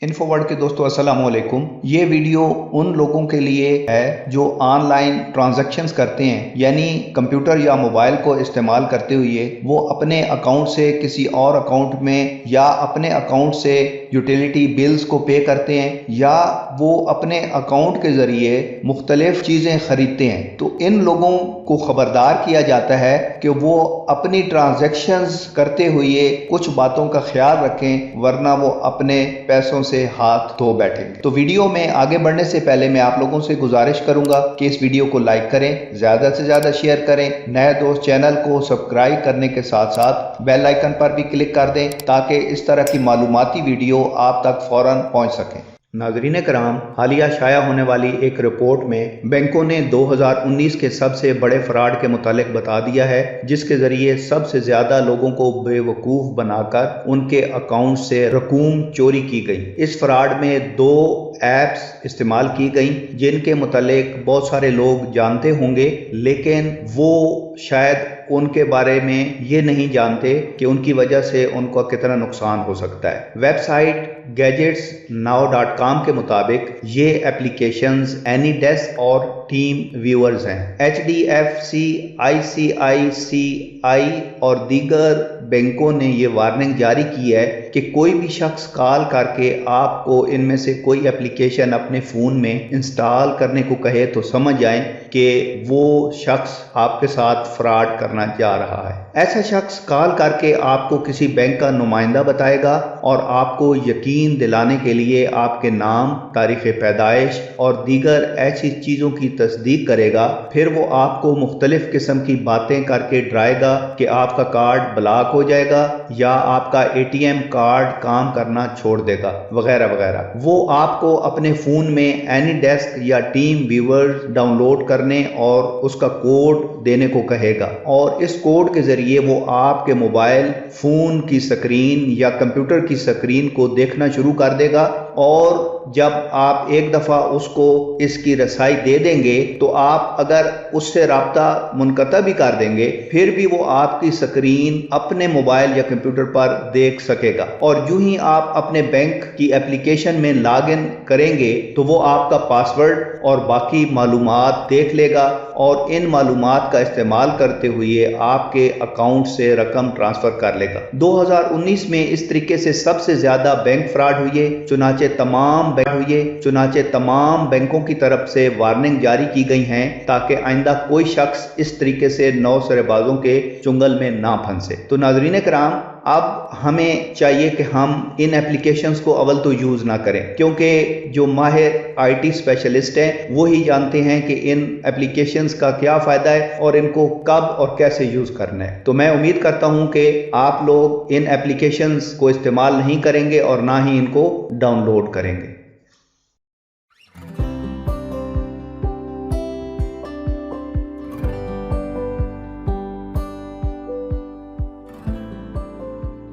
इन्फोवर्ड के दोस्तों अस्सलाम वालेकुम। ये वीडियो उन लोगों के लिए है जो ऑनलाइन ट्रांजैक्शंस करते हैं, यानी कंप्यूटर या मोबाइल को इस्तेमाल करते हुए वो अपने अकाउंट से किसी और अकाउंट में या अपने अकाउंट से यूटिलिटी बिल्स को पे करते हैं या वो अपने अकाउंट के ज़रिए मुख्तलिफ चीज़ें ख़रीदते हैं। तो इन लोगों को ख़बरदार किया जाता है कि वो अपनी ट्रांजैक्शंस करते हुए कुछ बातों का ख्याल रखें, वरना वो अपने पैसों से हाथ धो बैठेंगे। तो वीडियो में आगे बढ़ने से पहले मैं आप लोगों से गुजारिश करूंगा कि इस वीडियो को लाइक करें, ज्यादा से ज्यादा शेयर करें, नए दोस्त चैनल को सब्सक्राइब करने के साथ साथ बेल आइकन पर भी क्लिक कर दें ताकि इस तरह की मालूमाती वीडियो आप तक फौरन पहुंच सकें। नाज़रीन कराम, हालिया शाया होने वाली एक रिपोर्ट में बैंकों ने 2019 के सबसे बड़े फ्रॉड के मुतालिक बता दिया है, जिसके जरिए सबसे ज्यादा लोगों को बेवकूफ बनाकर उनके अकाउंट से रकूम चोरी की गई। इस फ्रॉड में 2 ऐप्स इस्तेमाल की गई जिनके मुतालिक बहुत सारे लोग जानते होंगे, लेकिन वो शायद उनके बारे में ये नहीं जानते कि उनकी वजह से उनको कितना नुकसान हो सकता है। वेबसाइट GadgetsNow.com के मुताबिक ये एप्लीकेशंस एनीडेस्क और टीम व्यूअर्स हैं। HDFC, ICICI और दीगर बैंकों ने ये वार्निंग जारी की है कि कोई भी शख्स कॉल करके आपको इनमें से कोई एप्लीकेशन अपने फ़ोन में इंस्टॉल करने को कहे तो समझ जाएं कि वो शख्स आपके साथ फ्रॉड करना जा रहा है। ऐसा शख्स कॉल करके आपको किसी बैंक का नुमाइंदा बताएगा और आपको यकीन दिलाने के लिए आपके नाम, तारीख़ पैदाइश और दीगर ऐसी चीज़ों की तस्दीक करेगा। फिर वो आपको मुख्तलिफ किस्म की बातें करके डराएगा कि आपका कार्ड ब्लॉक हो जाएगा या आपका ATM कार्ड काम करना छोड़ देगा, वगैरह वगैरह। वो आपको अपने फ़ोन में एनीडेस्क या टीम व्यूअर डाउनलोड करने और उसका कोड देने को कहेगा और इस कोड के जरिए वो आपके मोबाइल फ़ोन की स्क्रीन या कंप्यूटर की स्क्रीन को देखना शुरू कर देगा और जब आप एक दफ़ा उसको इसकी रसाई दे देंगे तो आप अगर उससे राब्ता मुनक़ता भी कर देंगे, फिर भी वो आपकी स्क्रीन अपने मोबाइल या कंप्यूटर पर देख सकेगा। और यूं ही आप अपने बैंक की एप्लीकेशन में लॉगिन करेंगे तो वो आपका पासवर्ड और बाकी मालूमात देख लेगा और इन मालूमात का इस्तेमाल करते हुए आपके अकाउंट से रकम ट्रांसफ़र कर लेगा। 2019 में इस तरीके से सबसे ज़्यादा बैंक फ्रॉड हुए, चुनाचे तमाम बैंकों की तरफ से वार्निंग जारी की गई हैं ताकि आइंदा कोई शख्स इस तरीके से नौसरेबाजों के चुंगल में ना फंसे। तो नाज़रीन कराम, अब हमें चाहिए कि हम इन एप्लीकेशंस को अव्वल तो यूज़ ना करें, क्योंकि जो माहिर IT स्पेशलिस्ट हैं वो ही जानते हैं कि इन एप्लीकेशंस का क्या फ़ायदा है और इनको कब और कैसे यूज़ करना है। तो मैं उम्मीद करता हूं कि आप लोग इन एप्लीकेशंस को इस्तेमाल नहीं करेंगे और ना ही इनको डाउनलोड करेंगे।